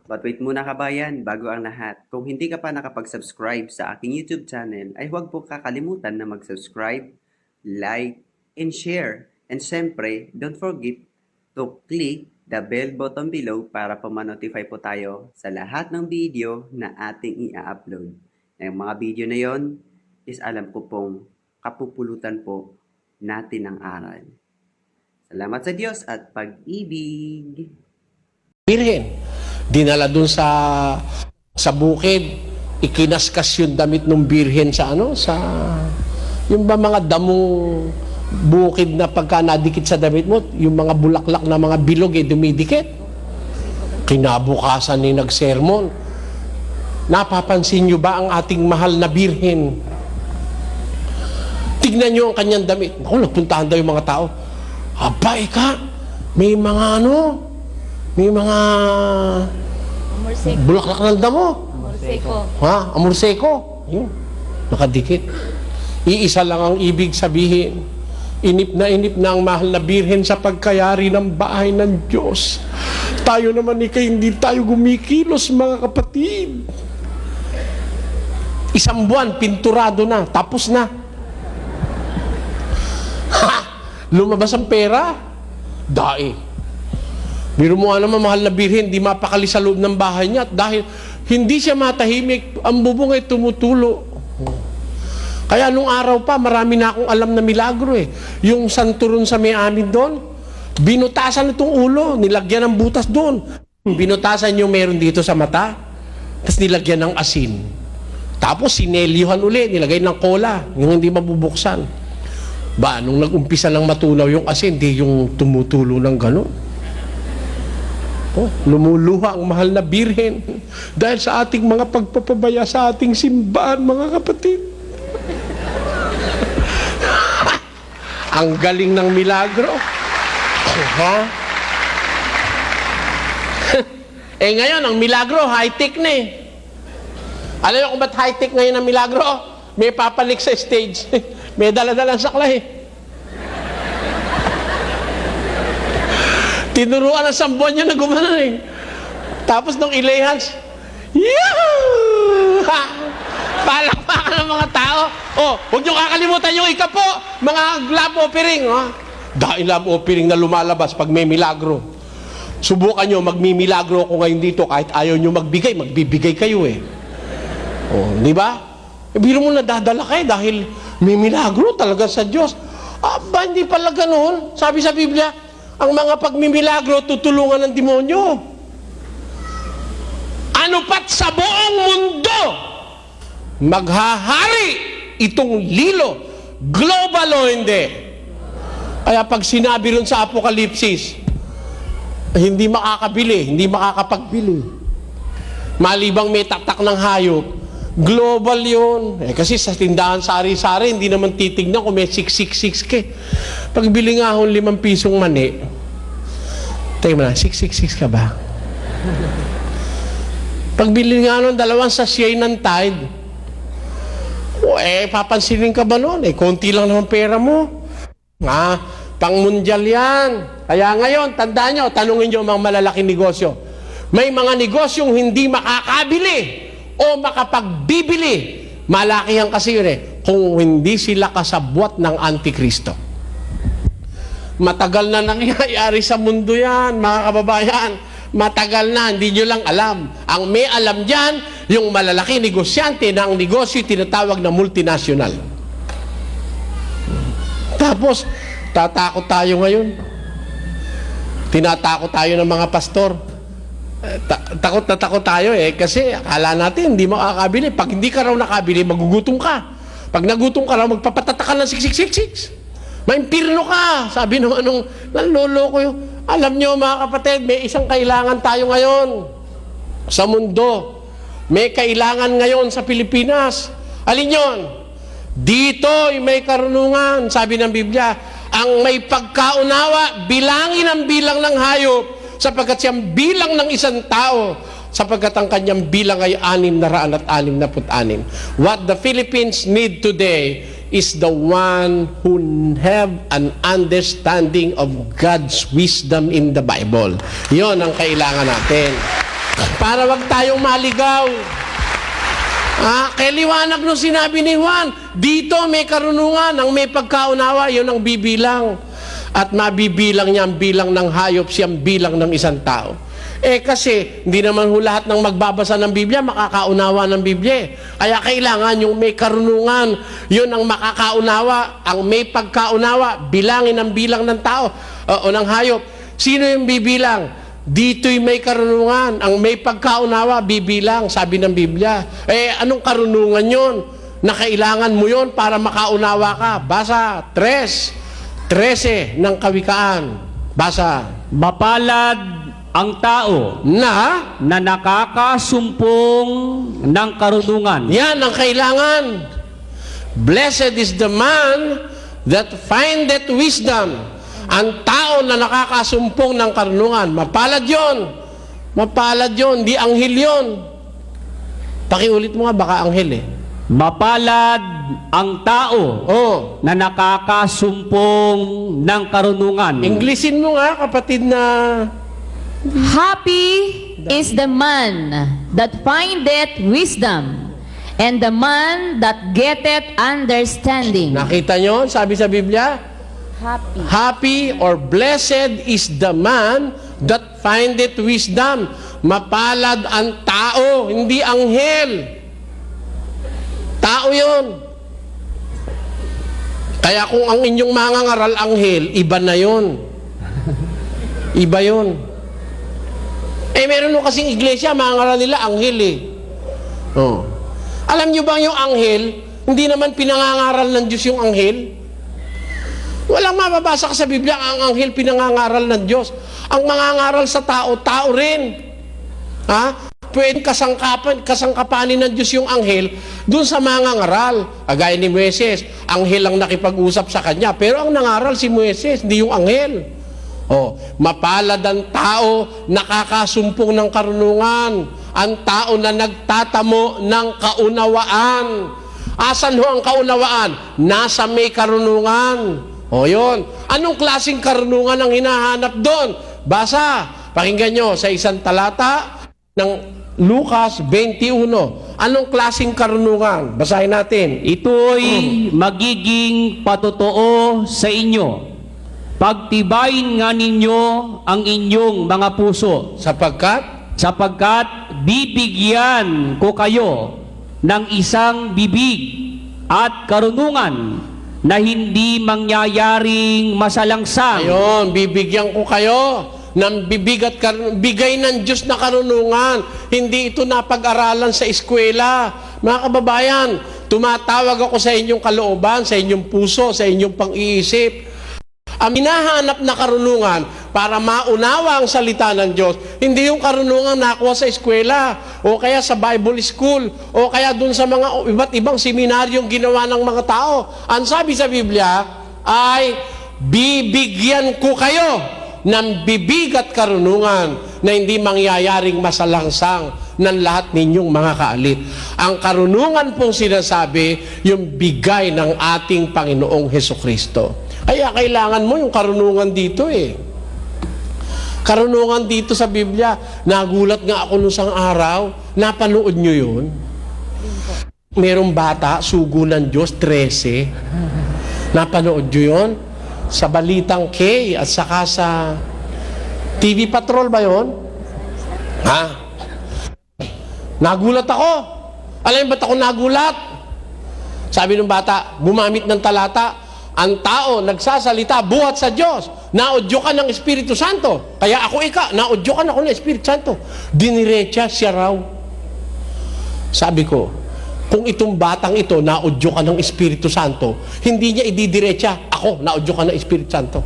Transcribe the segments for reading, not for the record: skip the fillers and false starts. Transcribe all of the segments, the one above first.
But wait muna kabayan, bago ang lahat, kung hindi ka pa nakapag-subscribe sa aking YouTube channel, ay huwag po kakalimutan na mag-subscribe, like, and share. And syempre, don't forget to click the bell button below para po ma-notify po tayo sa lahat ng video na ating i-upload. Yung mga video na yon is alam ko pong kapupulutan po natin ng aral. Salamat sa Diyos at pag-ibig. Birhen, dinala dun sa bukid, ikinaskas yung damit ng birhen sa yung ba mga damong bukid na pagka nadikit sa damit mo, yung mga bulaklak na mga bilog dumidikit. Kinabukasan ni nagsermon. Napapansin nyo ba ang ating mahal na birhen? Tignan nyo ang kanyang damit. Ako, nagpuntahan daw yung mga tao. Aba, may mga may mga bulaklak ng damo. Amorseko. Ha? Amorseko. Yun. Nakadikit. Iisa lang ang ibig sabihin. Inip na ang mahal na birhen sa pagkayari ng bahay ng Diyos. Tayo naman hindi tayo gumikilos, mga kapatid. Isang buwan, pinturado na. Tapos na. Ha! Lumabas ang pera. Dae. Biro mo naman, mahal na birhen, di mapakali sa loob ng bahay niya. At dahil hindi siya matahimik, ang bubong ay tumutulo. Kaya nung araw pa, marami na akong alam na milagro eh. Yung santuron sa may amin doon, binutasan itong ulo, nilagyan ng butas doon. Binutasan yung meron dito sa mata, tapos nilagyan ng asin. Tapos sinelyuhan uli, nilagay ng cola, yung hindi mabubuksan. Ba, nung nag-umpisa lang matunaw yung asin, di yung tumutulo ng gano'n. Oh, lumuluha ang mahal na birhen dahil sa ating mga pagpapabaya sa ating simbahan, mga kapatid. Ang galing ng milagro. Ha? Ngayon, ang milagro, high-tech na eh. Alam niyo kung ba't high-tech ngayon ang milagro? May papalik sa stage. May dala-dalang saklay. Tinuruan ng sambuan niya na gumanon eh. Tapos nung ilayhans, yahoo! Palakpakan ng mga tao. Oh, huwag niyo kakalimutan yung ikapo, mga love offering. Oh. Dahil love offering na lumalabas pag may milagro. Subukan nyo, magmimilagro ako ngayon dito. Kahit ayaw nyo magbigay, magbibigay kayo eh. Oh, di ba? Biro mo nadadala kayo dahil may milagro talaga sa Diyos. Aba, hindi pala ganoon. Sabi sa Biblia, ang mga pagmimilagro tutulungan ng demonyo. Ano pat sa buong mundo maghahari itong lilo, global o hindi. Kaya pag sinabi rin sa Apokalipsis, hindi makakabili, hindi makakapagbili. Malibang may taktak ng hayop, global yun. Kasi sa tindahan sari-sari, hindi naman titignan kung may 666 ka. Pagbili nga akong 5 pisong mani, tayo mo na, 666 ka ba? Pagbili nga nun, 2 sachet ng Tide, papansinin ka ba nun? Konti lang naman pera mo. Pang-mundial yan. Kaya ngayon, tandaan nyo, tanungin nyo mga malalaking negosyo. May mga negosyong hindi makakabili o makapagbibili. Malaki yan kasi yun kung hindi sila kasabwat ng Antikristo. Matagal na nangyayari sa mundo yan, mga kababayan. Matagal na, hindi nyo lang alam. Ang may alam dyan, yung malalaki negosyante ng negosyo tinatawag na multinational. Tapos, tatakot tayo ngayon. Tinatakot tayo ng mga pastor. Takot na takot tayo kasi akala natin hindi makakabili. Pag hindi ka raw nakabili, magugutom ka. Pag nagutom ka raw, magpapatata ka ng 666. Maimpirno ka. Sabi naman nung nanloloko yun. Alam nyo mga kapatid, may isang kailangan tayo ngayon sa mundo. May kailangan ngayon sa Pilipinas. Alin yun? Dito may karunungan. Sabi ng Biblia, ang may pagkaunawa, bilangin ang bilang ng hayop sapagkat siyang bilang ng isang tao sapagkat ang kanyang bilang ay 666. What the Philippines need today is the one who have an understanding of God's wisdom in the Bible. Yon ang kailangan natin. Para wag tayong maligaw. Kaya liwanag nung sinabi ni Juan, dito may karunungan, ang may pagkaunawa, yun ang bibilang. At mabibilang niya ang bilang ng hayop, siyang bilang ng isang tao. Kasi, hindi naman lahat ng magbabasa ng Biblia, makakaunawa ng Biblia. Kaya kailangan yung may karunungan, yun ang makakaunawa, ang may pagkaunawa, bilangin ang bilang ng tao o ng hayop. Sino yung bibilang? Dito'y may karunungan, ang may pagkaunawa, bibilang, sabi ng Biblia. Anong karunungan yun? Na kailangan mo yun para makaunawa ka. Basa 13 ng Kawikaan. Basa. Mapalad ang tao Na nakakasumpong ng karunungan. yan ang kailangan. Blessed is the man that findeth wisdom. Ang tao na nakakasumpong ng karunungan. Mapalad yon. Mapalad yon. Di anghel yon. Pakiulit mo nga, baka anghel eh. Mapalad ang tao Oh. na nakakasumpong ng karunungan. Englishin mo nga, kapatid na... Happy is the man that findeth wisdom, and the man that getteth understanding. Nakita nyo, sabi sa Biblia? Happy. Happy or blessed is the man that findeth wisdom. Mapalad ang tao, hindi anghel. Tao yon. Kaya kung ang inyong mga ngaral anghel, iba na yon. Iba yon. Meron nung kasing iglesia, mga ngaral nila anghel eh. Oh. Alam nyo ba yung anghel, hindi naman pinangangaral ng Diyos yung anghel? Walang mababasa ka sa Biblia ang anghel pinangangaral ng Diyos. Ang mangangaral sa tao, tao rin. Pwede kasangkapanin ng Diyos yung anghel dun sa mangangaral. Agaya ni Moises, anghel ang nakipag-usap sa kanya. Pero ang nangaral si Moises, hindi yung anghel. Mapalad ang tao nakakasumpong ng karunungan. Ang tao na nagtatamo ng kaunawaan. Asan ho ang kaunawaan? Nasa may karunungan. Yun. Anong klaseng karunungan ang hinahanap doon? Basa. Pakinggan nyo sa isang talata ng Lucas 21. Anong klaseng karunungan? Basahin natin. Ito'y magiging patotoo sa inyo. Pagtibayin nga ninyo ang inyong mga puso, sapagkat bibigyan ko kayo ng isang bibig at karunungan na hindi mangyayaring masalangsang. Ayun, bibigyan ko kayo ng bigay ng Diyos na karunungan. Hindi ito napag-aralan sa eskwela. Mga kababayan, tumatawag ako sa inyong kalooban, sa inyong puso, sa inyong pang-iisip. Ang hinahanap na karunungan para maunawa ang salita ng Diyos, hindi yung karunungan nakuha sa eskwela o kaya sa Bible school o kaya dun sa mga iba't ibang seminaryong ginawa ng mga tao. Ang sabi sa Biblia ay, bibigyan ko kayo ng bibig at karunungan na hindi mangyayaring masalangsang ng lahat ninyong mga kaalit. Ang karunungan pong sinasabi, yung bigay ng ating Panginoong Hesukristo. Kaya kailangan mo yung karunungan dito eh. Karunungan dito sa Biblia. Nagulat nga ako nung isang araw. Napanood nyo yun? Merong bata, sugo ng Diyos, 13. Napanood nyo yun? Sa Balitang K at saka sa TV Patrol ba yun? Nagulat ako. Alam mo ba't ako nagulat? Sabi ng bata, gumamit ng talata, ang tao nagsasalita buhat sa Diyos. Naudyo ka ng Espiritu Santo. Kaya ako naudyo ka na ako ng Espiritu Santo. Diniretsa siya raw. Sabi ko, kung itong batang ito naudyo ka ng Espiritu Santo, hindi niya ididiretsa, ako naudyo ka ng Espiritu Santo.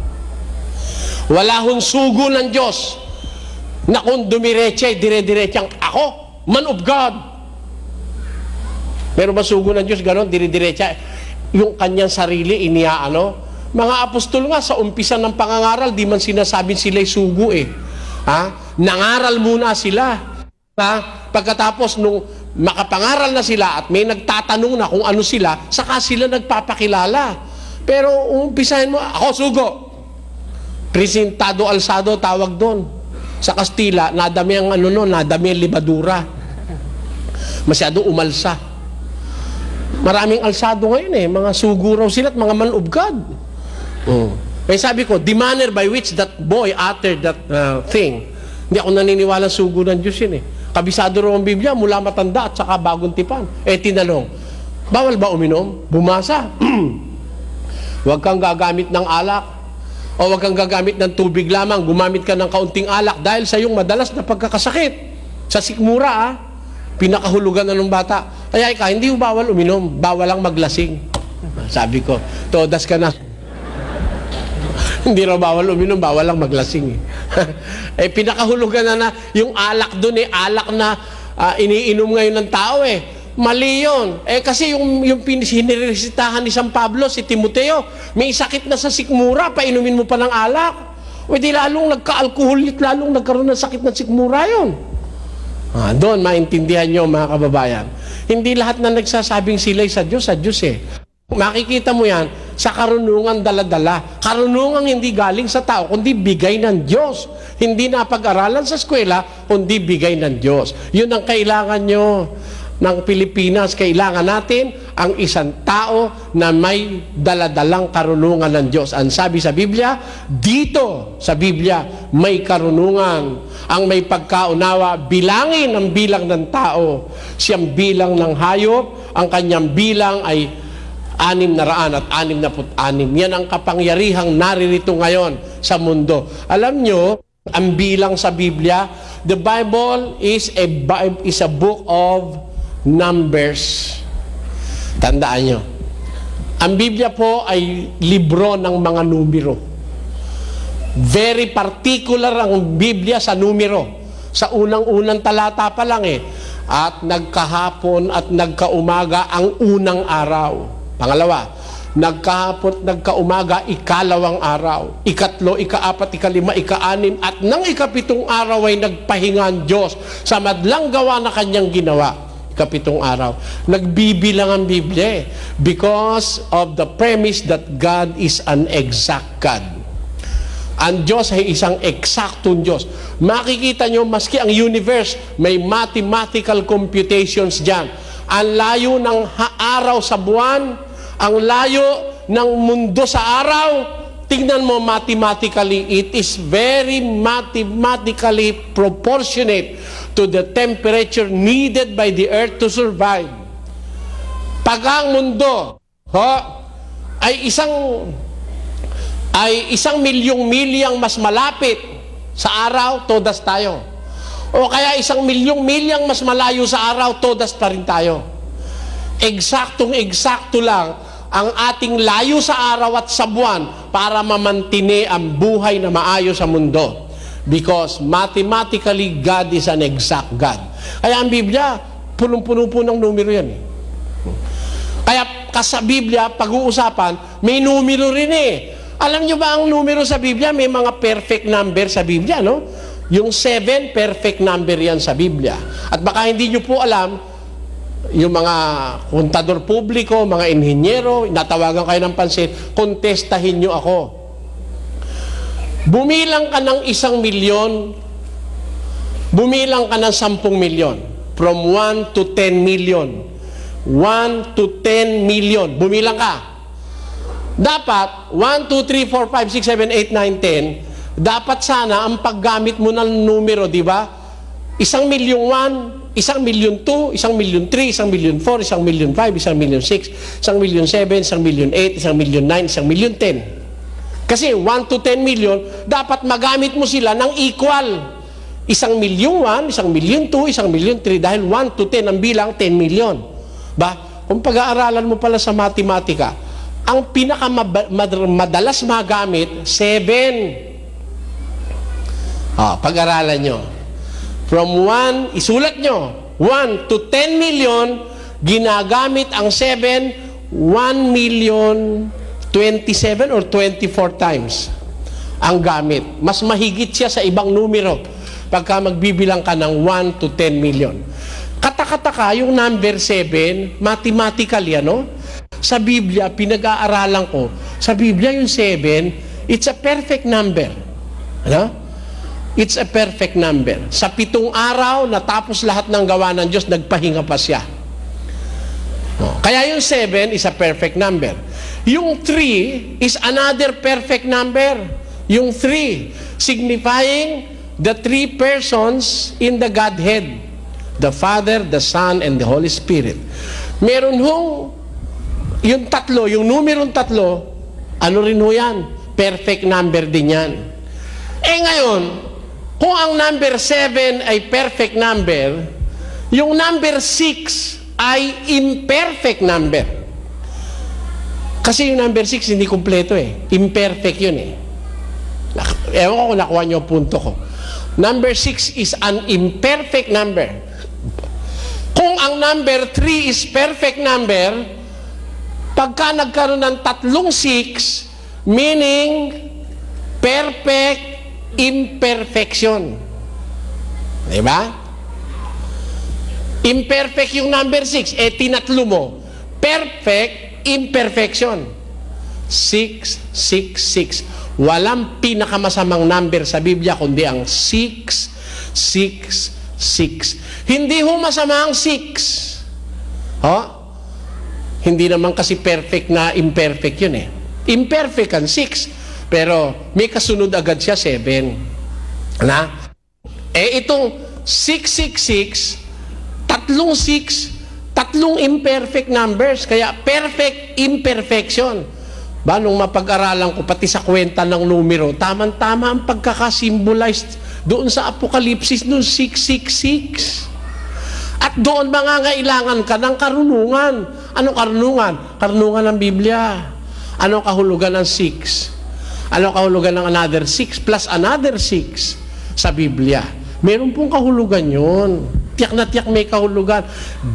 Wala hong sugo ng Diyos na kung dumiretsa, dire-diretsang ako, man of God. Meron ba sugo ng Diyos ganon, dire-diretsa? Yung kanyang sarili mga apostol nga sa umpisa ng pangangaral di man sinasabing sila'y sugo nangaral muna sila pagkatapos nung makapangaral na sila at may nagtatanong na kung ano sila, saka sila nagpapakilala. Pero umpisahin mo, ako sugo, presentado alsado tawag doon. sa Kastila, nadami ang ano noon, nadami ang libadura. Masyadong umalsa. Maraming alsado ngayon mga sugo raw sila at mga man of God. Kaya sabi ko, the manner by which that boy uttered that thing, hindi ako naniniwala sugo ng Diyos yun Kabisado raw ang Biblia mula matanda at saka bagong tipan. Tinanong, bawal ba uminom? Bumasa. Huwag kang gagamit ng alak o huwag kang gagamit ng tubig lamang, gumamit ka ng kaunting alak dahil sa iyong madalas na pagkakasakit. Sa sikmura, pinakahulugan na ng bata. Kaya hindi mo bawal uminom, bawal lang maglasing. Sabi ko, todas ka na. Hindi raw bawal uminom, bawal lang maglasing. Pinakahulugan na yung alak doon, alak na iniinom ngayon ng tao Mali yun. Kasi yung siniriresitahan ni San Pablo, si Timoteo, may sakit na sa sikmura, painumin mo pa ng alak. Di lalong nagka-alkohol, lalong nagkaroon ng sakit ng sikmura yun. Doon, maintindihan nyo mga kababayan. Hindi lahat na nagsasabing sila'y sa Diyos Makikita mo yan sa karunungan dala-dala. Karunungan hindi galing sa tao, kundi bigay ng Diyos. Hindi napag-aralan sa eskwela, kundi bigay ng Diyos. Yun ang kailangan nyo ng Pilipinas. Kailangan natin ang isang tao na may daladalang karunungan ng Diyos. Ang sabi sa Biblia, dito sa Biblia may karunungan. Ang may pagkaunawa, bilangin ang bilang ng tao. Siyang bilang ng hayop, ang kanyang bilang ay 666. Yan ang kapangyarihang naririto ngayon sa mundo. Alam nyo, ang bilang sa Biblia, the Bible is a book of numbers. Tandaan nyo. Ang Biblia po ay libro ng mga numero. Very particular ang Biblia sa numero. Sa unang-unang talata pa lang At nagkahapon at nagkaumaga ang unang araw. Pangalawa, nagkahapon at nagkaumaga, ikalawang araw. Ikatlo, ikaapat, ikalima, ikaanim, at nang ikapitong araw ay nagpahinga ang Diyos sa madlang gawa na kanyang ginawa. Ikapitong araw. Nagbibilang ang Biblia because of the premise that God is an exact God. Ang Diyos ay isang eksaktong Diyos. Makikita nyo, maski ang universe, may mathematical computations dyan. Ang layo ng araw sa buwan, ang layo ng mundo sa araw, tingnan mo mathematically, it is very mathematically proportionate to the temperature needed by the earth to survive. Pag ang mundo ay isang milyong-milyang mas malapit sa araw, todas tayo. O kaya 1,000,000 milyang mas malayo sa araw, todas pa rin tayo. Eksaktong-eksakto lang ang ating layo sa araw at sa buwan para mamantine ang buhay na maayos sa mundo. Because mathematically, God is an exact God. Kaya ang Biblia, punong-puno po ng numero yan Kaya sa Biblia, pag-uusapan, may numero rin Alam nyo ba ang numero sa Biblia? May mga perfect number sa Biblia, no? Yung 7, perfect number yan sa Biblia. At baka hindi nyo po alam, yung mga kontador publiko, mga inhinyero, natawagan kayo ng pansin, kontestahin nyo ako. Bumilang ka ng 1,000,000, bumilang ka ng 10,000,000. From 1 to 10 million. 1 to 10 million. Bumilang ka. Dapat, 1, 2, 3, 4, 5, 6, 7, 8, 9, 10, dapat sana ang paggamit mo ng numero, di ba? 1,000,001, 1,000,002, 1,000,003, 1,000,004, 1,000,005, 1,000,006, 1,000,007, 1,000,008, 1,000,009, 1,000,010. Kasi 1 to 10 million, dapat magamit mo sila ng equal. 1,000,001, 1,000,002, 1,000,003, dahil 1 to 10 ang bilang, 10 million. Kung pag-aaralan mo pala sa matematika, ang pinakamadalas magamit, 7. Pag-aralan nyo. From 1, isulat nyo, 1 to 10 million, ginagamit ang 7, 1,027,000 or 24 times ang gamit. Mas mahigit siya sa ibang numero pagka magbibilang ka ng 1 to 10 million. Katakataka, yung number 7, mathematically, sa Biblia, pinag-aaralan ko, sa Biblia yung 7, it's a perfect number. It's a perfect number. Sa 7 araw, natapos lahat ng gawa ng Diyos, nagpahinga pa siya. Kaya yung 7 is a perfect number. Yung 3 is another perfect number. Yung 3, signifying the 3 persons in the Godhead. The Father, the Son, and the Holy Spirit. Meron hong, yung 3, yung numerong 3, ano rin ho yan? Perfect number din yan. Ngayon, kung ang number 7 ay perfect number, yung number 6 ay imperfect number. Kasi yung number 6 hindi kumpleto Imperfect yun Ewan ko kung nakuha niyo ang punto ko. Number 6 is an imperfect number. Kung ang number 3 is perfect number, pagka nagkaroon ng 3 6, meaning perfect imperfection. Diba? Imperfect yung number 6. Tinatlo mo. Perfect imperfection. 6, 6, 6. Walang pinakamasamang number sa Biblia kundi ang 6, 6, 6. Hindi ho masama ang 6. Hindi naman kasi perfect na imperfect yun Imperfect ang 6. Pero may kasunod agad siya 7. Itong 666, 3 6, 3 imperfect numbers, kaya perfect imperfection. Nung mapag-aralan ko pati sa kwenta ng numero, tamang-tama ang pagkakasymbolized doon sa Apokalipsis nung 666. At doon mangangailangan ka ng karunungan. Anong karunungan? Karunungan ng Biblia. Anong kahulugan ng 6? Ano kahulugan ng another 6 plus another 6 sa Biblia? Meron pong kahulugan yun. Tiyak na tiyak may kahulugan.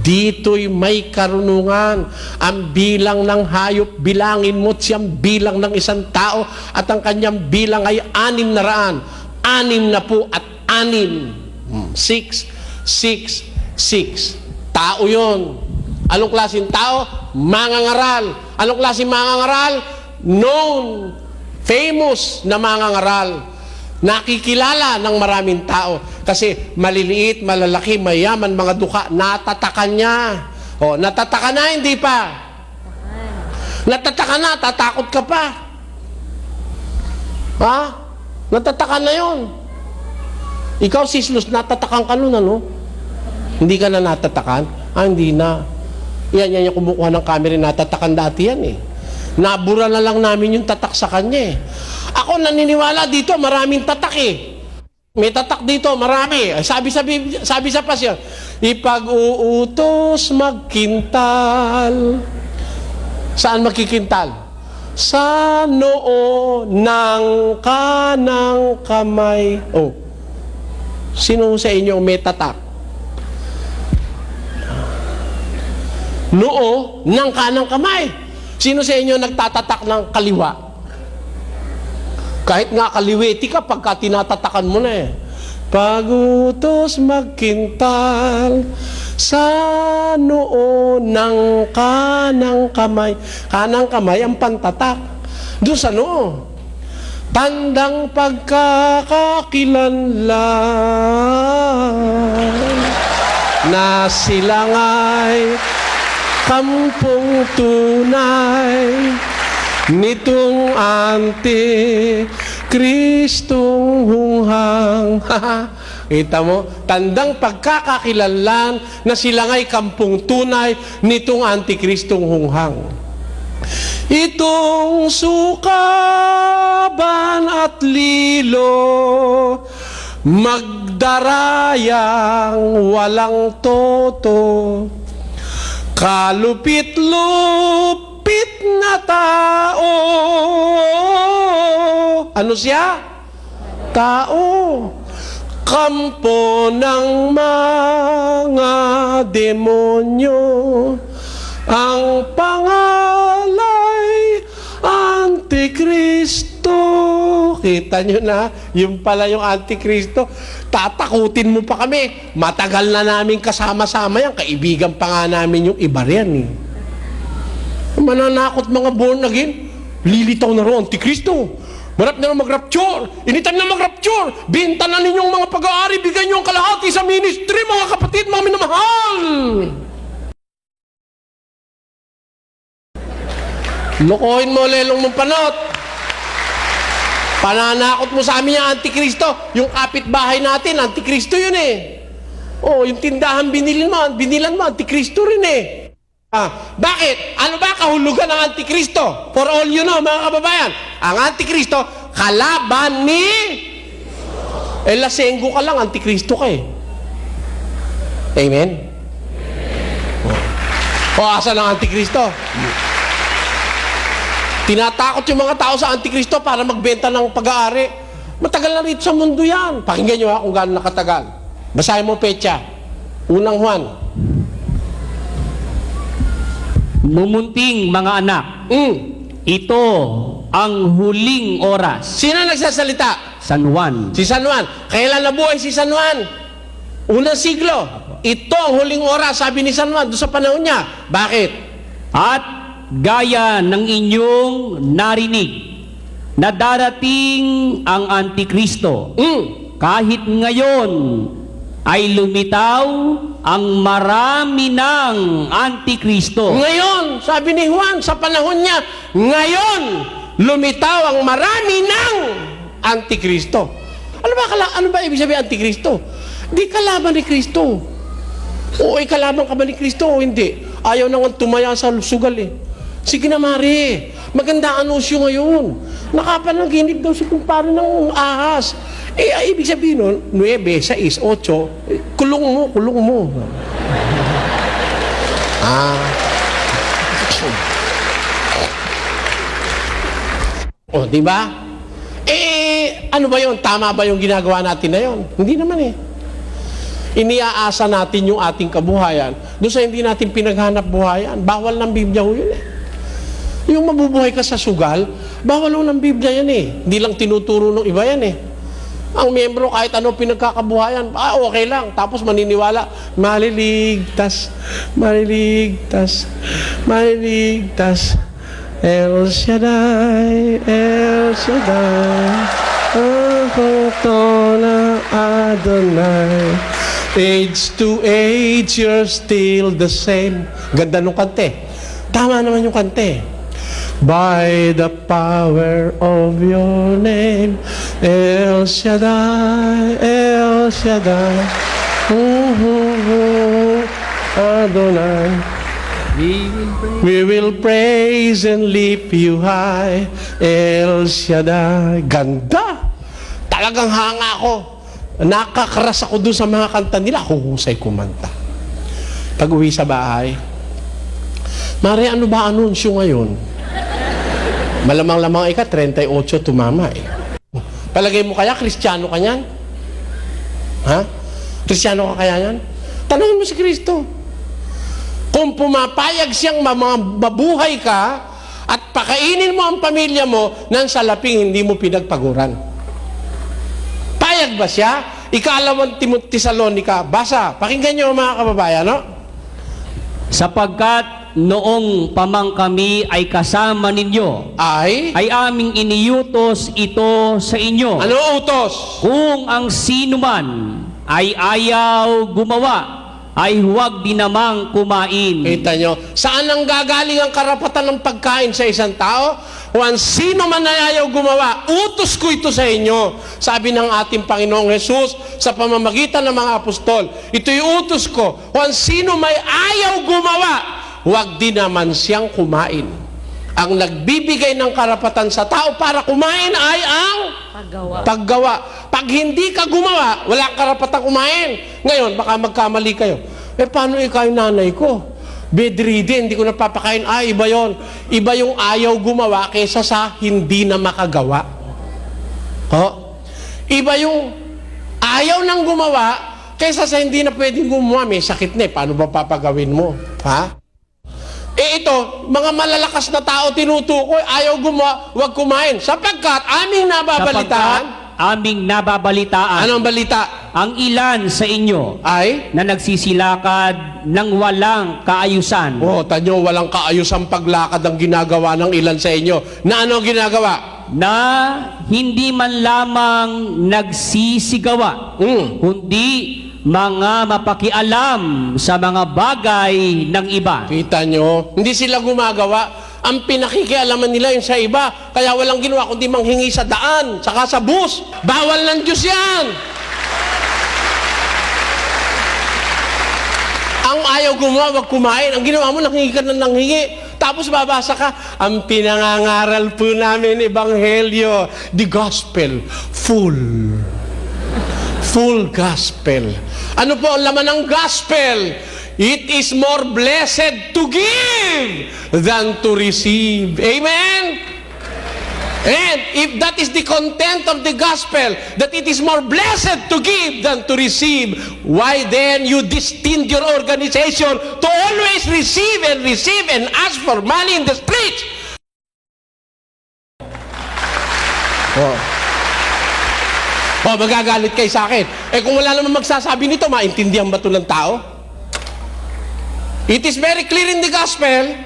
Dito'y may karunungan. Ang bilang ng hayop, bilangin mo't siyang bilang ng isang tao at ang kanyang bilang ay 600. 6 at 6. 6, 6, 6. Tao yun. Anong klaseng tao? Mangangaral. Anong klaseng mangangaral? Known. Famous na mangangaral, nakikilala ng maraming tao kasi maliliit, malalaki, mayaman, mga dukha, natatakan niya. Natataka na, hindi pa? Natataka na, tatakot ka pa. Natataka na yun. Ikaw, Sislus, natatakan ka nun, Hindi ka na natatakan? Hindi na. Yan yung kumukuha ng camera, natatakan dati yan Nabura na lang namin yung tatak sa kanya Ako naniniwala dito, maraming tatak May tatak dito, marami. Sabi sa pasyon, ipag-uutos magkintal. Saan magkikintal? Sa noo ng kanang kamay. Sino sa inyo may tatak? Noo ng kanang kamay. Sino sa inyo nagtatatak ng kaliwa? Kahit nga kaliweti ka, pagka tinatatakan mo na Pag-utos magkintal sa noo ng kanang kamay. Kanang kamay ang pantatak. Doon sa noo. Tandang pagkakakilanlan na sila nga'y kampong tunay nitong Antikristong hunghang. Kita mo? Tandang pagkakakilanlan na sila nga'y kampong tunay nitong Antikristong hunghang. Itong sukaban at lilo, magdarayang walang toto, kalupit-lupit na tao. Ano siya? Tao. Kampo ng mga demonyo. Ang pangalay, Antikristo. Kita nyo na, yung pala yung Antikristo. Tatakutin mo pa kami. Matagal na namin kasama-sama yan. Kaibigan pa nga namin yung iba riyan Mananakot mga born again. Lilitaw na ro, Antikristo. Marap na mag-rapture. Anytime na mag-rapture, binta na ninyong mga pag-aari, bigyan nyo ang kalahati sa ministry, mga kapatid, mga minamahal. Lokohin mo, lelong mong panot. Pananakot mo sa amin yung Antikristo. Yung kapitbahay natin, Antikristo yun eh. Oh, yung tindahan binilan mo, Antikristo rin eh. Bakit? Ano ba kahulugan ng Antikristo? For all you know, mga kababayan, ang Antikristo, kalaban ni... lasenggo ka lang, Antikristo ka eh. Amen? Asan ang Antikristo? Tinatakot yung mga tao sa Antikristo para magbenta ng pag-aari. Matagal na rito sa mundo yan. Pakinggan nyo kung gaano nakatagal. Basahin mo petsa. Unang Juan. Mumunting mga anak, ito ang huling oras. Sino nagsasalita? San Juan. Si San Juan. Kailan nabuhay si San Juan? Unang siglo. Ito ang huling oras, sabi ni San Juan, doon sa panahon niya. Bakit? At gaya ng inyong narinig na darating ang Antikristo, kahit ngayon ay lumitaw ang marami ng Antikristo. Ngayon, sabi ni Juan, sa panahon niya, ngayon, lumitaw ang marami ng Antikristo. Ano ba ibig sabihin Antikristo? Di kalaban ni Kristo. O ay kalaban ka ba ni Kristo o hindi? Ayaw nang tumaya sa sugal eh. Sige na, Mari. Maganda ang anusyo ngayon. Nakapanaginip daw si kumpare ng ahas. Ibig sabihin nun, 9, 6, 8, kulong mo. Di ba? Ano ba yun? Tama ba yung ginagawa natin na yun? Hindi naman eh. Iniaasa natin yung ating kabuhayan. Doon sa hindi natin pinaghanap buhayan, bawal ng Biblia ho yun eh. Yung mabubuhay ka sa sugal, bawal ho ng Biblia yan eh. Hindi lang tinuturo ng iba yan eh. Ang miyembro kahit ano pinagkakabuhayan, okay lang. Tapos maniniwala, maliligtas. El Shaddai, Tola Adonai. Age to age, you're still the same. Ganda nung kante. Tama naman yung kante. By the power of your name, El Shaddai, Adonai. We will praise and lift you high, El Shaddai. Ganda! Talagang hanga ako. Nakakaras ako dun sa mga kanta nila. Huhusay kumanta. Pag uwi sa bahay, Mari, ano ba anunsyo ngayon? Malamang-lamang 38 tumama eh. Palagay mo kaya, Kristiyano ka niyan? Ha? Kristiyano ka kaya yan? Tanungin mo si Kristo. Kung pumapayag siyang mabuhay ka at pakainin mo ang pamilya mo nang sa laping hindi mo pinagpaguran. Payag ba siya? Ikalawang Tesalonica, basa. Pakinggan niyo mga kababayan, no? Sapagkat noong pamang kami ay kasama ninyo, ay aming iniutos ito sa inyo. Ano utos? Kung ang sino man ay ayaw gumawa, ay huwag din namang kumain. Kita nyo, saan ang gagaling ang karapatan ng pagkain sa isang tao? Kung sino man ay ayaw gumawa, utos ko ito sa inyo. Sabi ng ating Panginoong Jesus sa pamamagitan ng mga apostol, ito'y utos ko. Kung sino may ayaw gumawa, huwag din naman siyang kumain. Ang nagbibigay ng karapatan sa tao para kumain ay ang paggawa. Pag hindi ka gumawa, wala kang karapatan kumain. Ngayon, baka magkamali kayo. Paano ikaw yung nanay ko? Bedridden, hindi ko napapakain. Iba yon. Iba yung ayaw gumawa kaysa sa hindi na makagawa. Iba yung ayaw nang gumawa kaysa sa hindi na pwedeng gumawa. May sakit na eh. Paano ba papagawin mo? Ito, mga malalakas na tao tinutukoy, ayaw gumawa, huwag kumain. Sapagkat aming nababalitaan. Anong balita? Ang ilan sa inyo Ay? na nagsisilakad ng walang kaayusan. Tanyo, walang kaayusang paglakad ang ginagawa ng ilan sa inyo. Na ano ginagawa? na hindi man lamang nagsisigawa, kundi mga mapakialam sa mga bagay ng iba. Kita nyo, hindi sila gumagawa. Ang pinakikialaman nila yung sa iba. Kaya walang ginawa kundi manghingi sa daan, saka sa bus. Bawal ng Diyos yan. Ang ayaw gumawa, wag kumain. Ang ginawa mo, nanghingi ka na nanghingi. Tapos babasa ka, ang pinangangaral po namin, Ebanghelyo, the gospel, full gospel. Ano po ang laman ng gospel? It is more blessed to give than to receive. Amen? And if that is the content of the gospel, that it is more blessed to give than to receive, why then you destine your organization to always receive and ask for money in the streets? Magagalit kayo sa akin. Kung wala naman magsasabi nito, maintindihan ba ito ng tao? It is very clear in the gospel,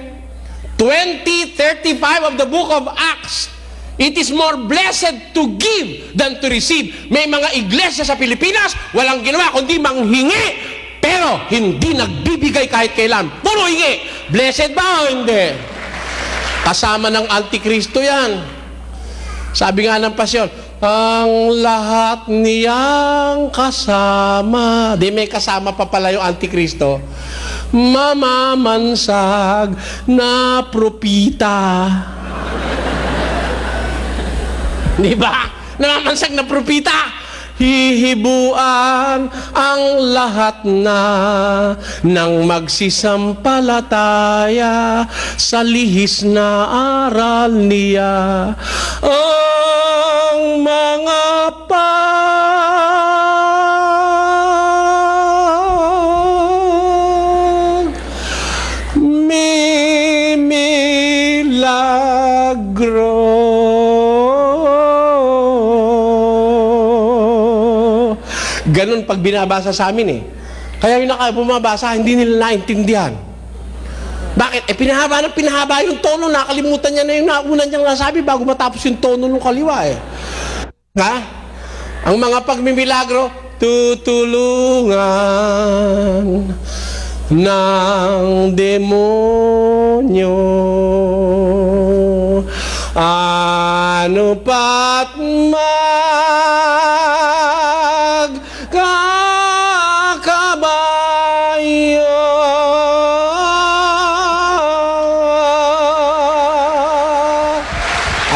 20:35 of the book of Acts, it is more blessed to give than to receive. May mga iglesia sa Pilipinas, walang ginawa kundi manghingi, pero hindi nagbibigay kahit kailan. Puro hingi. Blessed ba o hindi? Kasama ng Antikristo yan. Sabi nga ng pasyon, ang lahat niyang kasama. Di may kasama pa pala yung Antikristo. Mamamansag na propita. Di ba? Namamansag na propita. Hihibuan ang lahat na ng magsisampalataya sa lihis na aral niya. Ang mga mimilagro. Ganun pag binabasa sa amin Kaya yung bumabasa, hindi nila naintindihan. Bakit? Pinahaba yung tono, nakalimutan niya na yung nauna niyang nasabi bago matapos yung tono ng kaliwa Ha? Ang mga pagmimilagro, tutulungan ng demonyo. Ano pat magkakabayo.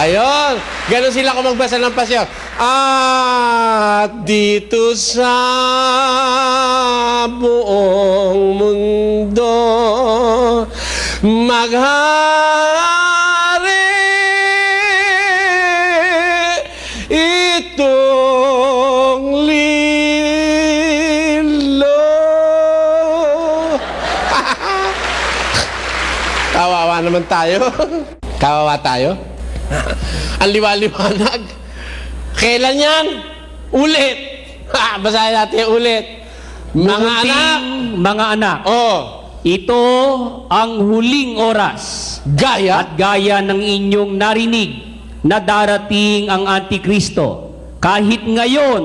Ayon, ganun sila kung magbasa ng pasyon. At dito sa buong mundo maghari itong lilo. Kawawa naman tayo. Kawawa tayo. Ang liwa-liwanag. Kailan yan? Ulit. Basahin natin ulit. Mga anak. Ito ang huling oras. Gaya. At gaya ng inyong narinig na darating ang Antikristo. Kahit ngayon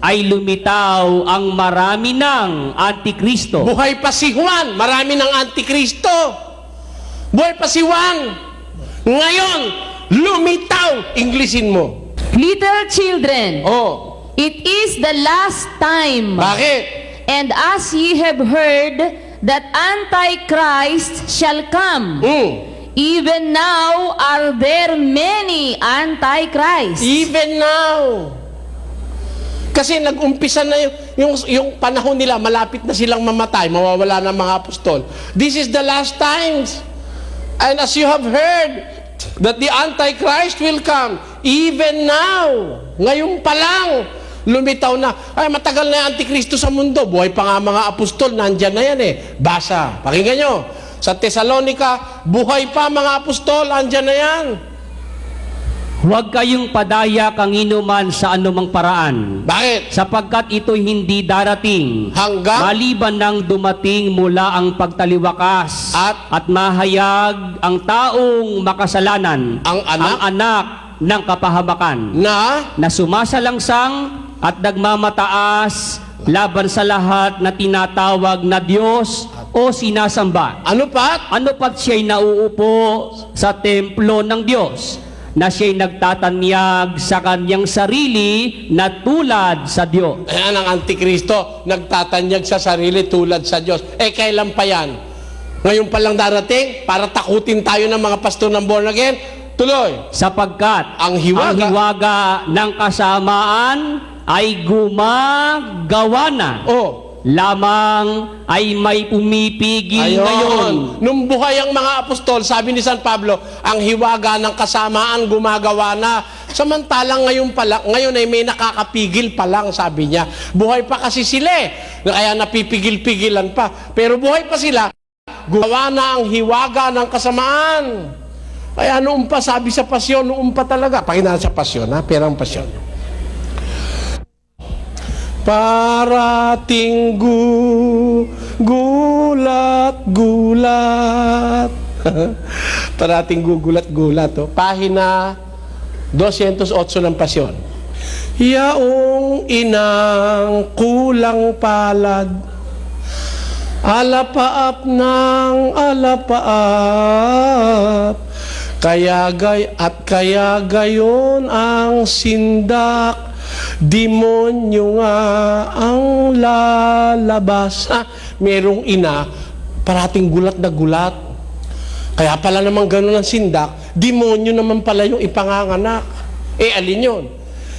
ay lumitaw ang marami ng Antikristo. Buhay pa si Juan. Marami ng Antikristo. Buhay pa si Juan. Ngayon, lumitaw. Englishin mo. Little children, it is the last time. Bakit? And as ye have heard that Antichrist shall come, even now are there many Antichrists. Even now. Kasi nag-umpisa na yung panahon nila, malapit na silang mamatay, mawawala na mga apostol. This is the last times. And as you have heard that the Antichrist will come, even now, ngayon pa lang, lumitaw na. Ay, matagal na yung Antikristo sa mundo. Buhay pa nga mga apostol, nandyan na yan Basa, pakinggan nyo. Sa Thessalonica, buhay pa mga apostol, nandyan na yan. Huwag kayong padaya kang inuman sa anumang paraan. Bakit? Sapagkat ito'y hindi darating. Hanggang? Maliban nang dumating mula ang pagtaliwakas At mahayag ang taong makasalanan. Ang anak? Ang anak ng kapahamakan na sumasalangsang at nagmamataas laban sa lahat na tinatawag na Diyos o sinasamba. Ano pa? Ano pat siya'y nauupo sa templo ng Diyos, na siya'y nagtatanyag sa kanyang sarili na tulad sa Diyos. Ayan ang Antikristo, nagtatanyag sa sarili tulad sa Diyos. Kailan pa yan? Ngayon pa lang darating para takutin tayo ng mga pastor ng born again? Tuloy. Sapagkat Ang hiwaga ng kasamaan ay gumagawa na. Lamang ay may pumipigil ngayon. Nung buhay ang mga apostol, sabi ni San Pablo, ang hiwaga ng kasamaan gumagawa na. Samantalang ngayon ay may nakakapigil pa lang, sabi niya. Buhay pa kasi sila kaya napipigil-pigilan pa. Pero buhay pa sila, gawa na ang hiwaga ng kasamaan. Kaya noon pa, sabi sa pasyon, noon pa talaga. Pakinaan sa pasyon, pero ang pasyon. Parating gulat-gulat. Parating gugulat-gulat. Pahina 208 ng pasyon. Yaong inang kulang palad, alapaap ng alapaap, kaya gayon ang sindak, demonyo nga ang lalabas. Merong ina, parating gulat na gulat. Kaya pala naman ganun ang sindak, demonyo naman pala yung ipanganganak. Alin yun?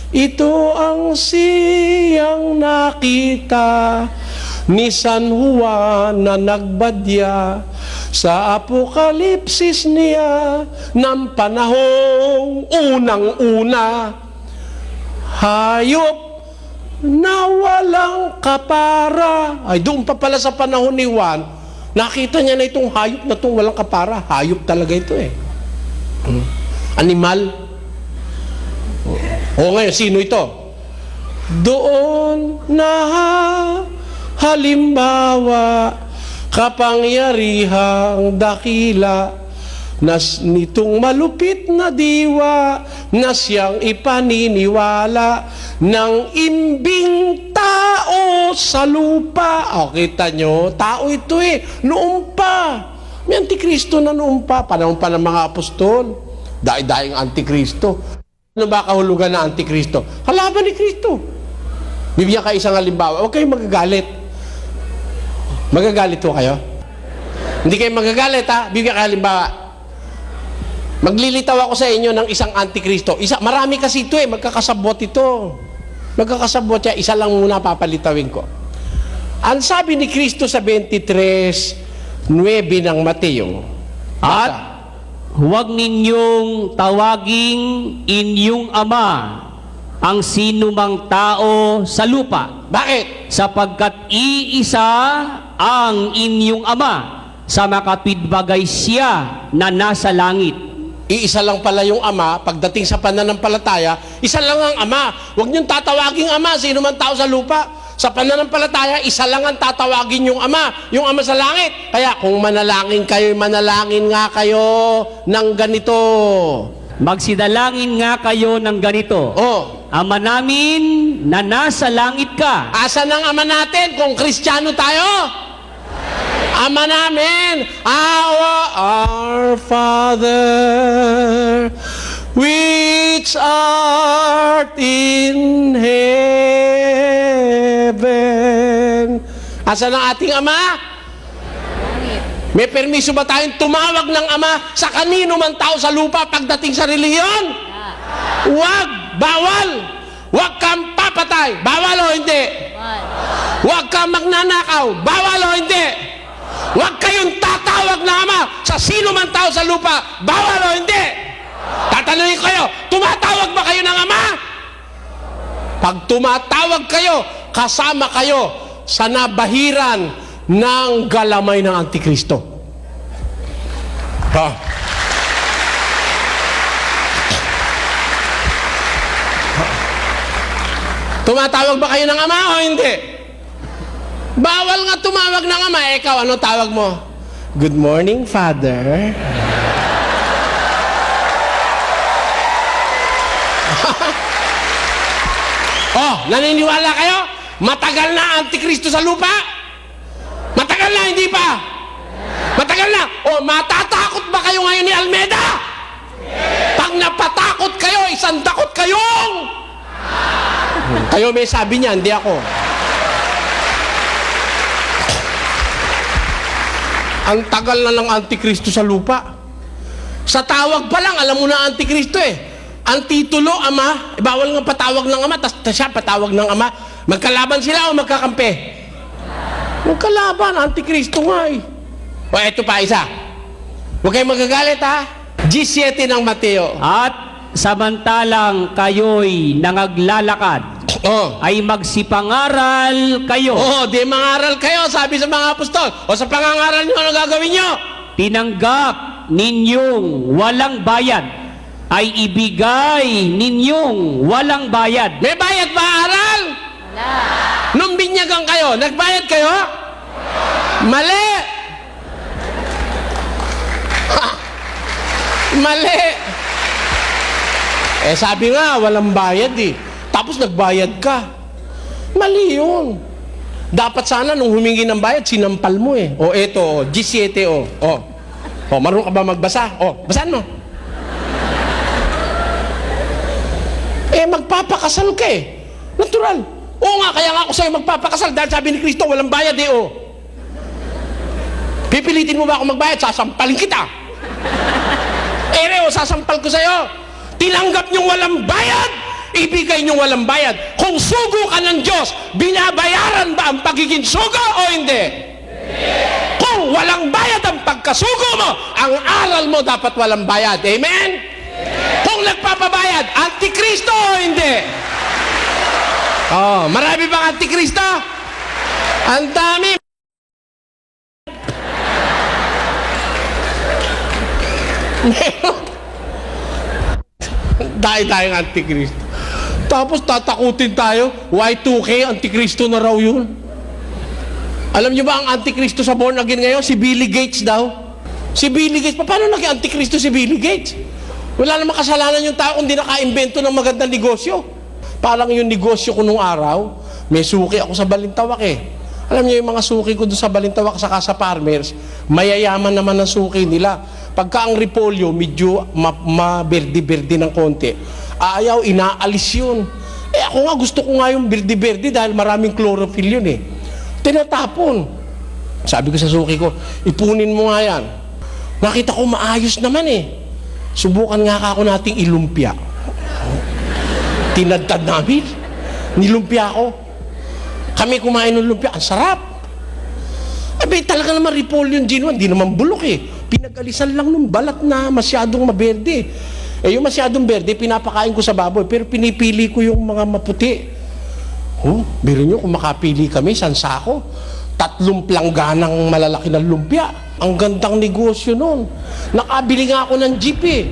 Ito ang siyang nakita ni San Juan na nagbadya sa apokalipsis niya ng panahong unang-una. Hayop na walang kapara. Ay, doon pa pala sa panahon ni Juan, nakita niya na itong hayop na itong walang kapara. Hayop talaga ito Animal. Ngayon, sino ito? Doon na halimbawa, kapangyarihang dakila nitong malupit na diwa na siyang ipaniniwala ng imbing tao sa lupa. Kita nyo, tao ito noon pa. May Antikristo na noon pa, panahon pa ng mga apostol. Daing Antikristo. Ano ba kahulugan ng Antikristo? Kalaban ni Kristo. Bibigyan kayo isang halimbawa. Huwag kayong magagalit. Magagalit ho kayo? Hindi kayo magagalit Bibigyan kayo halimbawa. Maglilitaw ako sa inyo ng isang Antikristo. Marami kasi ito magkakasabot ito. Magkakasabot siya. Isa lang muna papalitawin ko. Ang sabi ni Kristo sa 23:9 ng Mateo. At huwag ninyong tawaging inyong ama ang sinumang tao sa lupa. Bakit? Sapagkat iisa ang inyong ama, sa makatwidbagay siya na nasa langit. Iisa lang pala yung ama. Pagdating sa pananampalataya, isa lang ang ama. Huwag niyong tatawaging ama sino man tao sa lupa. Sa pananampalataya, isa lang ang tatawagin yung ama sa langit. Kaya kung manalangin kayo, manalangin nga kayo ng ganito. Magsidalangin nga kayo ng ganito. Ama namin na nasa langit ka. Asan ang ama natin kung Kristiyano tayo? Ama namin, our Father, which art in heaven. Asan ang ating ama? May permiso ba tayong tumawag ng ama sa kanino man tao sa lupa pagdating sa reliyon? Huwag! Bawal! Huwag kang papatay! Bawal o hindi? Huwag kang magnanakaw! Bawal o hindi? Huwag kayong tatawag na ama sa sino man tao sa lupa! Bawal o hindi? Tatanungin kayo, tumatawag ba kayo ng ama? Pag tumatawag kayo, kasama kayo sa nabahiran ng galamay ng Antikristo. Tumatawag ba kayo ng ama o hindi? Bawal nga tumawag ng ama. Ikaw, ano tawag mo? Good morning, Father. Oh, naniniwala kayo? Matagal na Antikristo sa lupa? Matagal na, hindi pa? Matagal na. Oh, matatakot ba kayo ngayon ni Almeida? Pag napatakot kayo, isang takot kayong... Kayo may sabi niya, hindi ako. Ang tagal na ng Antikristo sa lupa. Sa tawag pa lang, alam mo na Antikristo eh. Ang titulo, ama, bawal nga patawag ng ama, tas siya patawag ng ama. Magkalaban sila o magkakampi? Magkalaban, Antikristo nga eh. O eto pa isa. Huwag kayong magagalit ha. G7 ng Mateo. At samantalang kayo'y nangaglalakad, ay magsipangaral kayo. Di mangaral kayo, sabi sa mga apostol. O sa pangangaral nyo, ano gagawin nyo? Tinanggap ninyong walang bayad, ay ibigay ninyong walang bayad. May bayad ba aral? Wala. Nung binyagan kayo, nagbayad kayo? Mali! Mali! Sabi nga, walang bayad eh. Tapos nagbayad ka. Mali yun. Dapat sana nung humingi ng bayad, sinampal mo eh. O eto, G7 o. O, marunong ka ba magbasa? O, basahan mo. Magpapakasal ka eh. Natural. Oo nga, kaya nga ako sa'yo magpapakasal dahil sabi ni Kristo, walang bayad eh o. Pipilitin mo ba ako magbayad? Sasampalin kita. Sasampal ko sa'yo. Tinanggap niyong walang bayad, ibigay niyong walang bayad. Kung sugo ka ng Diyos, binabayaran ba ang pagiging sugo o hindi? Kung walang bayad ang pagkasugo mo, ang aral mo dapat walang bayad. Amen? Kung nagpapabayad, Antikristo o hindi? Marami bang Antikristo? Ang dami. Dahil Antikristo. Tapos tatakutin tayo, Y2K, Antikristo na raw yun. Alam niyo ba ang Antikristo sa born again ngayon? Si Billy Gates daw. Si Billy Gates, paano naging Antikristo si Billy Gates? Wala namang kasalanan yung tao kundi naka-imbento ng magandang negosyo. Parang yung negosyo ko nung araw, may suki ako sa Balintawak eh. Alam niyo yung mga suki ko doon sa Balintawak saka sa farmers, mayayaman naman ang suki nila. Pagka ang repolyo, medyo ma-berdi-berdi ng konti, ayaw, inaalis yun. Ako nga, gusto ko nga yung berdi-berdi dahil maraming chlorophyll yun eh. Tinatapon. Sabi ko sa suki ko, ipunin mo nga yan. Nakita ko maayos naman eh. Subukan nga ako nating ilumpia. Tinadtad namin. Nilumpia ako. Kami kumain ng lumpia. Ang sarap. Abay, talaga naman repolyo yung Gino. Hindi naman bulok eh. Pinag-alisan lang nung balat na masyadong maberde. Yung masyadong berde, pinapakain ko sa baboy. Pero pinipili ko yung mga maputi. Biro nyo, kung makapili kami, sansako. 3 plangganang malalaki ng lumpia. Ang gandang negosyo nun. Nakabili nga ako ng jeep eh.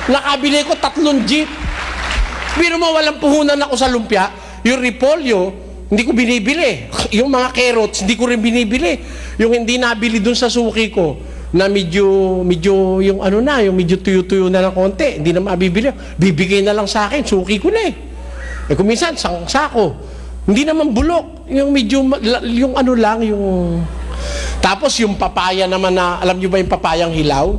Nakabili ko 3 jeep. Biro mo, walang puhunan ako sa lumpia. Yung repolyo, hindi ko binibili. Yung mga carrots, hindi ko rin binibili. Yung hindi nabili dun sa suki ko, na medyo yung ano na, yung medyo tuyo-tuyo na ng konti, hindi na mabibili. Bibigay na lang sa akin, suki ko na eh. Kung minsan, sako. Hindi naman bulok. Yung medyo, yung ano lang, yung... Tapos yung papaya naman na, alam nyo ba yung papayang hilaw?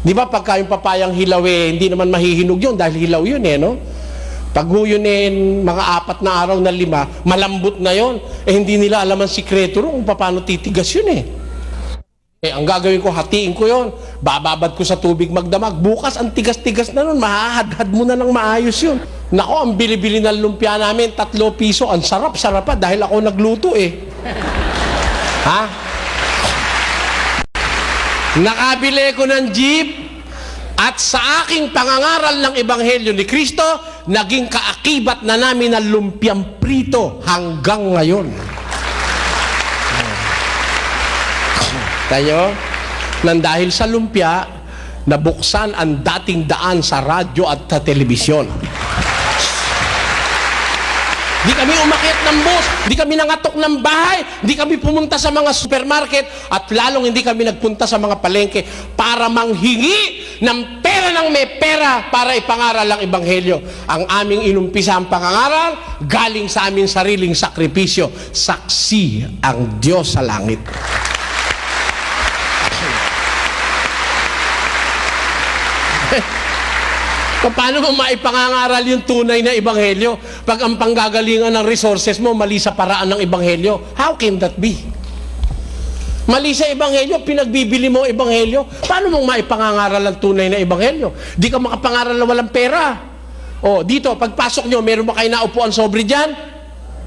Di ba pagka yung papayang hilaw eh, hindi naman mahihinog yun dahil hilaw yun eh, no? Pag yun eh, mga 4 na araw na 5, malambot na yun. Hindi nila alam ang sikreto rin kung paano titigas yun eh. Ang gagawin ko, hatiin ko yun. Bababad ko sa tubig magdamag. Bukas, ang tigas-tigas na nun. Mahahadhad mo na ng maayos yun. Nako, ang bili-bili ng lumpia namin, 3 piso. Ang sarap-sarap pa dahil ako nagluto eh. Ha? Nakabili ko ng jeep at sa aking pangangaral ng Ebanghelyo ni Kristo, naging kaakibat na namin ang lumpiang prito hanggang ngayon. Tayo, nang dahil sa lumpia, nabuksan ang dating daan sa radyo at sa telebisyon. Di kami umakyat ng bus, di kami nangatok ng bahay, di kami pumunta sa mga supermarket, at lalong hindi kami nagpunta sa mga palengke para manghingi ng pera pera ng may pera para ipangaral ang Ebanghelyo. Ang aming inumpisa ang pangangaral, galing sa aming sariling sakripisyo. Saksi ang Diyos sa langit. Paano mo maipangangaral yung tunay na Ebanghelyo pag ang panggagalingan ng resources mo mali sa paraan ng Ebanghelyo? How can that be? Mali sa Ebanghelyo, pinagbibili mo ang Ebanghelyo. Paano mong maipangangaral ang tunay na Ebanghelyo? Di ka makapangaral na walang pera. O, dito, pagpasok nyo, meron ba kayo na upuan sobre dyan?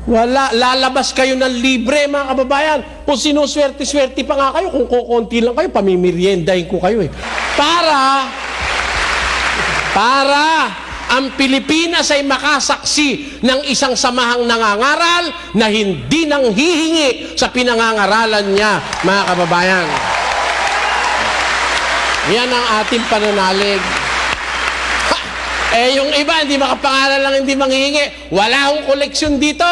Wala. Lalabas kayo ng libre, mga kababayan. Kung sinuswerte-swerte pa nga kayo, kung kukunti lang kayo, pamimiriendahin ko kayo eh. Para ang Pilipinas ay makasaksi ng isang samahang nangangaral na hindi nang hihingi sa pinangangaralan niya, mga kababayan. Yan ang ating pananalig. Yung iba, hindi makapangaral lang, hindi manghihingi. Wala akong koleksyon dito.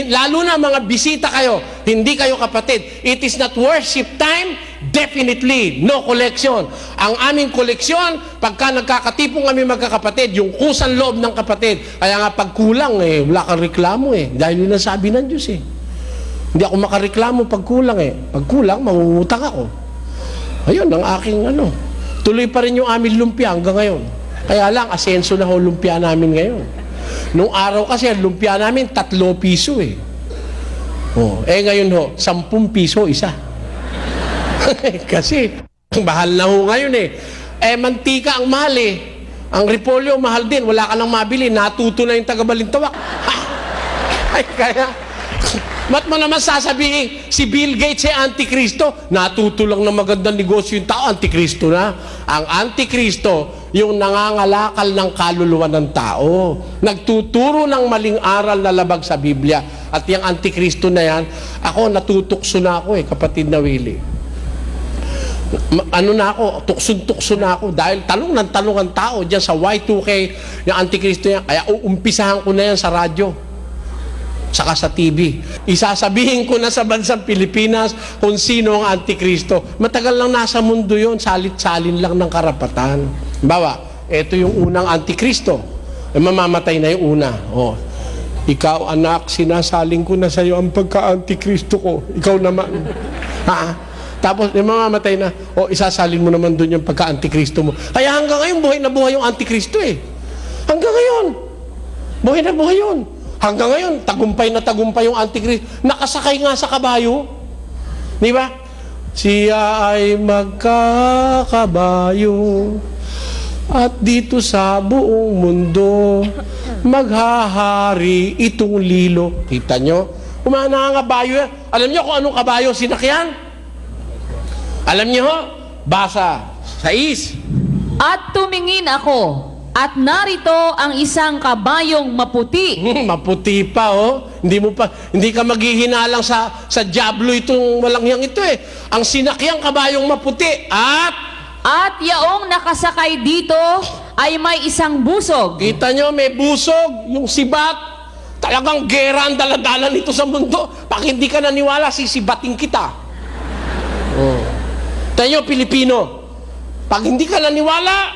Lalo na mga bisita kayo, hindi kayo kapatid. It is not worship time, definitely no collection. Ang aming koleksyon, pagka nagkakatipong kami magkakapatid, yung kusang loob ng kapatid. Kaya nga pag kulang wala kang reklamo dahil yun ang sabi ng Diyos Hindi ako makareklamo pag kulang Pag kulang, mangungutang ako. Ayun ang aking Tuloy pa rin yung aming lumpia hanggang ngayon. Kaya lang, asenso na lumpia namin ngayon. Nung araw kasi, ang lumpia namin, 3 piso ngayon 10 piso isa. Kasi, mahal na ngayon mantika ang mahal Ang repolyo, mahal din. Wala ka nang mabili. Natuto na yung taga-Balintawak. Ay, kaya, ba't mo naman sasabihin, si Bill Gates Antikristo? Natuto lang na magandang negosyo yung tao, Antikristo na. Ang Antikristo, yung nangangalakal ng kaluluwa ng tao. Nagtuturo ng maling aral na labag sa Biblia. At yung Antikristo na yan, ako, natutukso na ako kapatid na Willie. Tukso na ako dahil tanong ang tao dyan sa Y2K, yung Antikristo yan. Kaya uumpisahan ko na yan sa radyo. Saka sa TV. Isasabihin ko na sa bansang Pilipinas kung sino ang Antikristo. Matagal lang nasa mundo yon, salit-salin lang ng karapatan. Bawa, ito yung unang Antikristo. Mamamatay na yung una. Ikaw anak, sinasaling ko na sa iyo ang pagka-Antikristo ko. Ikaw naman. Tapos mamamatay na, isasalin mo naman doon yung pagka-Antikristo mo. Kaya hanggang ngayon, buhay na buhay yung Antikristo Hanggang ngayon. Buhay na buhay yun. Hanggang ngayon, tagumpay na tagumpay yung Antikristo. Nakasakay nga sa kabayo. Di ba? Siya ay magkakabayo at dito sa buong mundo maghahari itong lilo. Kita nyo? Umana nga kabayo yan. Alam nyo kung anong kabayo sinakyan? Alam nyo? Basa 6. At tumingin ako, at narito ang isang kabayong maputi. Maputi pa Hindi ka maghihinalang sa diablo itong walang yang ito Ang sinakyang kabayong maputi At yaong nakasakay dito ay may isang busog. Kita nyo, may busog, yung sibat. Talagang gera ang daladala nito sa mundo. Pag hindi ka naniwala, sisibating kita. Tayo, Pilipino, pag hindi ka naniwala,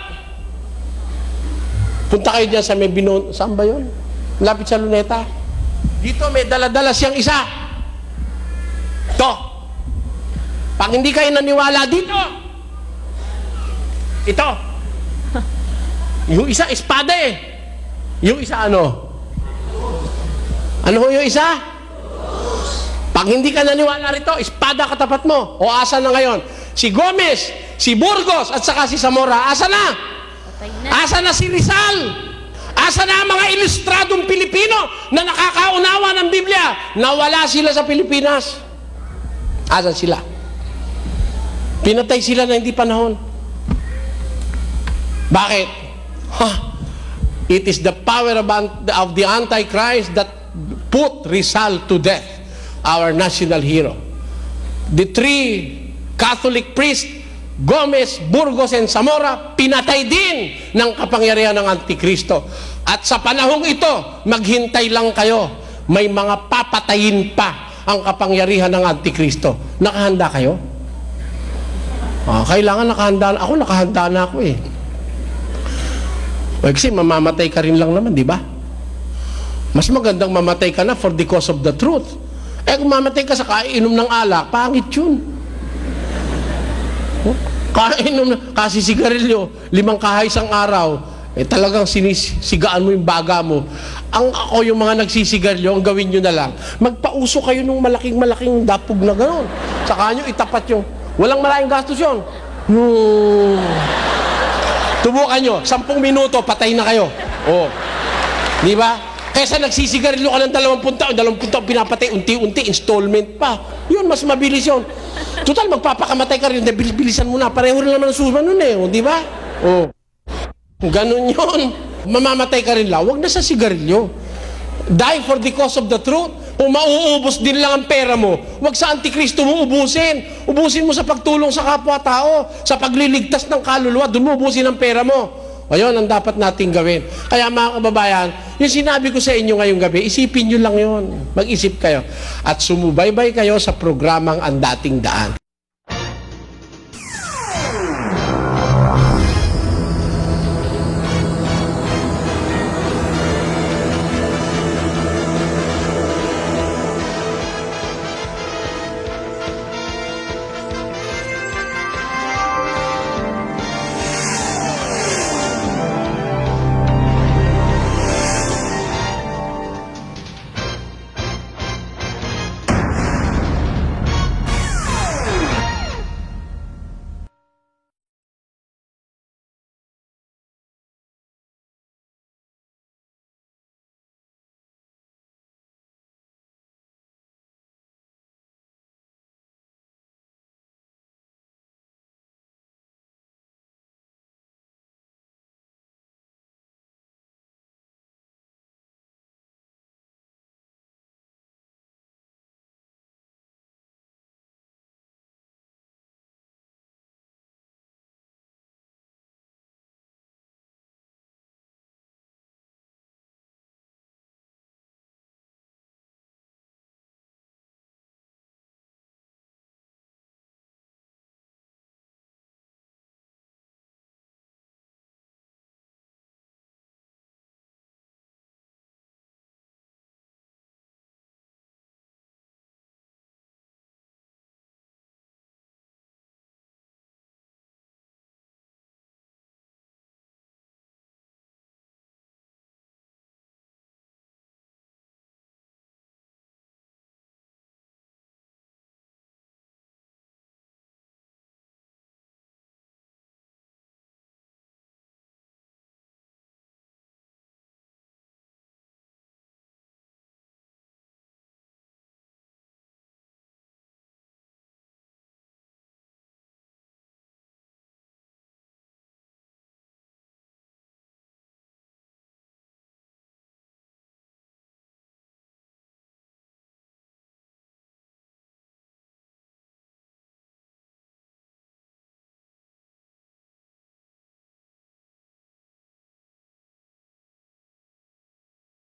punta kayo dyan sa may binon. Saan ba yun? Lapit sa Luneta. Dito may daladala siyang isa. Ito. Pag hindi kayo naniwala dito, ito. Yung isa, espada Yung isa ano? Ano yung isa? Pag hindi ka naniwala rito, espada katapat mo. O asa na ngayon? Si Gomez, si Burgos, at saka si Zamora. Asa na? Asa na si Rizal? Asa na ang mga ilustradong Pilipino na nakakaunawa ng Biblia? Nawala sila sa Pilipinas. Asa sila? Pinatay sila na hindi panahon. Bakit? It is the power of the Antichrist that put Rizal to death, our national hero. The 3 Catholic priests, Gomez, Burgos, and Zamora, pinatay din ng kapangyarihan ng Antikristo. At sa panahong ito, maghintay lang kayo. May mga papatayin pa ang kapangyarihan ng Antikristo. Nakahanda kayo? Kailangan nakahanda. Ako nakahanda na ako Kasi mamamatay ka rin lang naman, di ba? Mas magandang mamatay ka na for the cause of the truth. Kung mamatay ka sa kainom ng alak, pangit yun. Kainom, kasi sigarilyo, 5 kahay isang araw, talagang sinisigaan mo yung baga mo. Ako yung mga nagsisigarilyo, ang gawin nyo na lang, magpauso kayo ng malaking dapog na gano'n. Saka nyo itapat yung, walang maraming gastos yun. Tubukan nyo, 10 minuto, patay na kayo. Di ba? Kaysa nagsisigarilyo ka ng 20 taon pinapatay, unti-unti, installment pa. Yun, mas mabilis yun. Total, magpapakamatay ka rin, bilisan mo na. Pareho rin naman ang susunod nun di ba? Ganun yun. Mamamatay ka rin lang, huwag na sa sigarilyo. Die for the cause of the truth. Kung mauubos din lang ang pera mo, huwag sa Antikristo mo ubusin. Ubusin mo sa pagtulong sa kapwa-tao, sa pagliligtas ng kaluluwa, doon mo ubusin ang pera mo. Ayun ang dapat nating gawin. Kaya mga kababayan, yung sinabi ko sa inyo ngayong gabi, isipin nyo lang yun. Mag-isip kayo. At sumubaybay kayo sa programang Ang Dating Daan.